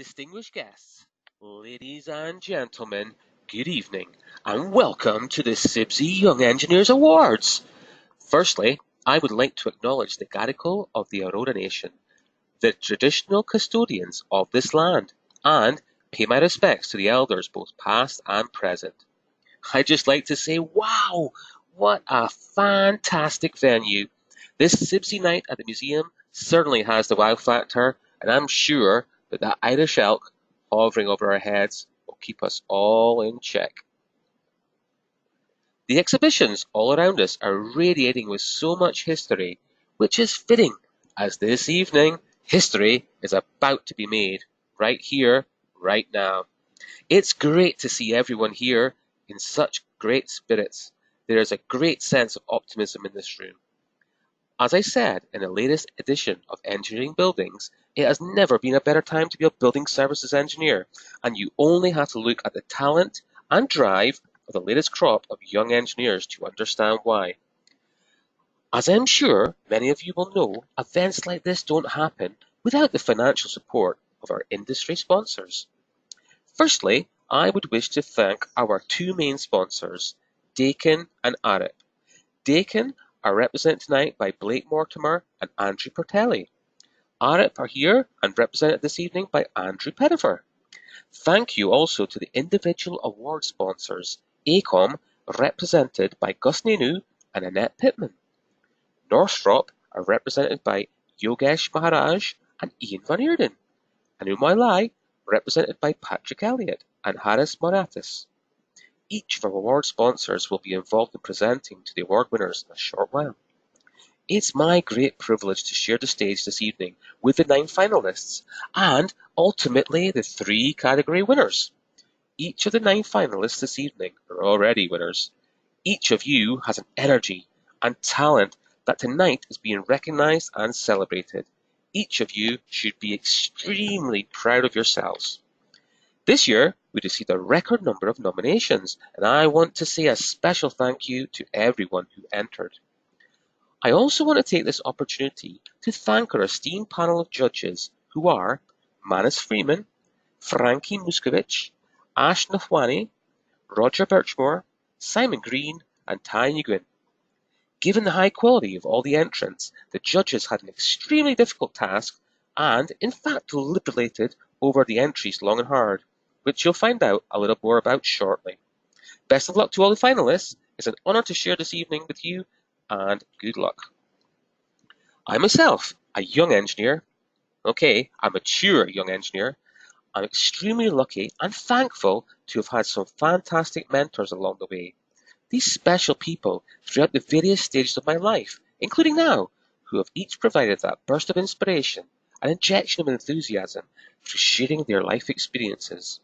Distinguished guests, ladies and gentlemen, good evening and welcome to the CIBSE Young Engineers Awards. Firstly, I would like to acknowledge the Gadigal of the Aurora Nation, the traditional custodians of this land, and pay my respects to the elders both past and present. I'd just like to say, wow, what a fantastic venue. This CIBSE night at the museum certainly has the wow factor, and I'm sure that Irish elk hovering over our heads will keep us all in check. The exhibitions all around us are radiating with so much history, which is fitting, as this evening, history is about to be made, right here, right now. It's great to see everyone here in such great spirits. There is a great sense of optimism in this room. As I said in the latest edition of Engineering Buildings, it has never been a better time to be a building services engineer, and you only have to look at the talent and drive of the latest crop of young engineers to understand why. As I'm sure many of you will know, events like this don't happen without the financial support of our industry sponsors. Firstly, I would wish to thank our two main sponsors, Dakin and Arup. Dakin are represented tonight by Blake Mortimer and Andrew Pertelli. Arup are here and represented this evening by Andrew Pettifer. Thank you also to the individual award sponsors, AECOM, represented by Gus Nenu and Annette Pittman. Northrop are represented by Yogesh Maharaj and Ian Van Eerden. And Umailai, represented by Patrick Elliott and Harris Moratis. Each of our award sponsors will be involved in presenting to the award winners in a short while. It's my great privilege to share the stage this evening with the 9 finalists and ultimately the 3 category winners. Each of the 9 finalists this evening are already winners. Each of you has an energy and talent that tonight is being recognized and celebrated. Each of you should be extremely proud of yourselves. This year, we received a record number of nominations, and I want to say a special thank you to everyone who entered. I also want to take this opportunity to thank our esteemed panel of judges who are Manus Freeman, Frankie Muscovich, Ash Nafwani, Roger Birchmore, Simon Green, and Ty Nguyen. Given the high quality of all the entrants, the judges had an extremely difficult task and, in fact, deliberated over the entries long and hard, which you'll find out a little more about shortly. Best of luck to all the finalists. It's an honour to share this evening with you, and good luck. I myself, a young engineer, a mature young engineer, I'm extremely lucky and thankful to have had some fantastic mentors along the way. These special people throughout the various stages of my life, including now, who have each provided that burst of inspiration, an injection of enthusiasm through sharing their life experiences.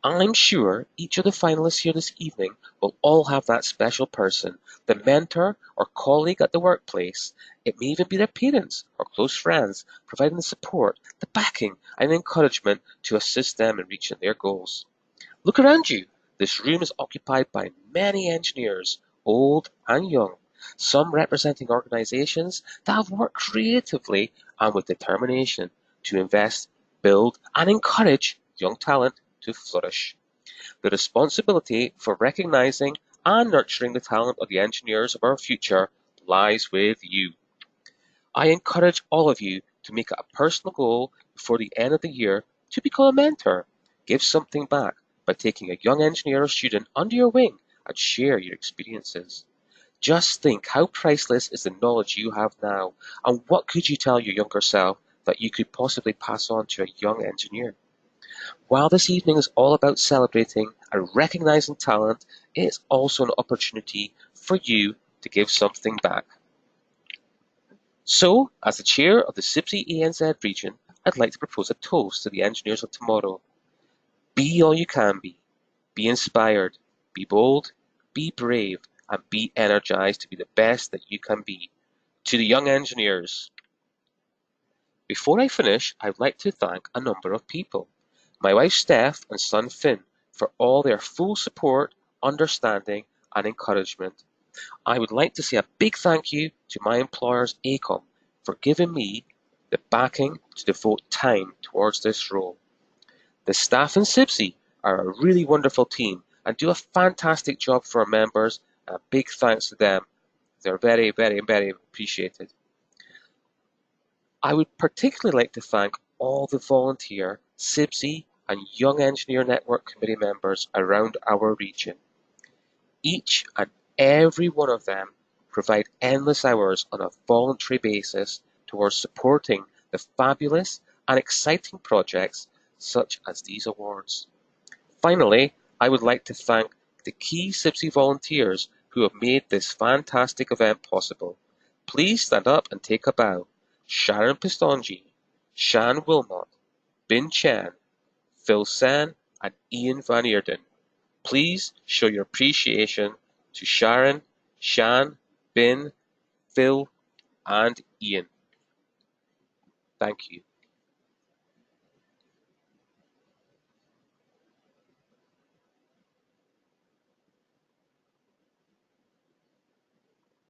I'm sure each of the finalists here this evening will all have that special person, the mentor or colleague at the workplace. It may even be their parents or close friends, providing the support, the backing, and encouragement to assist them in reaching their goals. Look around you. This room is occupied by many engineers, old and young, some representing organizations that have worked creatively and with determination to invest, build, and encourage young talent to flourish. The responsibility for recognizing and nurturing the talent of the engineers of our future lies with you. I encourage all of you to make it a personal goal before the end of the year to become a mentor. Give something back by taking a young engineer or student under your wing and share your experiences. Just think how priceless is the knowledge you have now, and what could you tell your younger self that you could possibly pass on to a young engineer? While this evening is all about celebrating and recognizing talent, it is also an opportunity for you to give something back. So, as the chair of the CIBSE ANZ region, I'd like to propose a toast to the engineers of tomorrow. Be all you can be. Be inspired. Be bold. Be brave. And be energized to be the best that you can be. To the young engineers. Before I finish, I'd like to thank a number of people. My wife Steph and son Finn for all their full support, understanding, and encouragement. I would like to say a big thank you to my employers AECOM for giving me the backing to devote time towards this role. The staff in CIBSE are a really wonderful team and do a fantastic job for our members, and a big thanks to them. They're very, very, very appreciated. I would particularly like to thank all the volunteer CIBSE and Young Engineer Network committee members around our region. Each and every one of them provide endless hours on a voluntary basis towards supporting the fabulous and exciting projects such as these awards. Finally, I would like to thank the key CIBSE volunteers who have made this fantastic event possible. Please stand up and take a bow. Sharon Pistongi, Shan Wilmot, Bin Chan, Phil San, and Ian Van Eerden. Please show your appreciation to Sharon, Shan, Bin, Phil, and Ian. Thank you.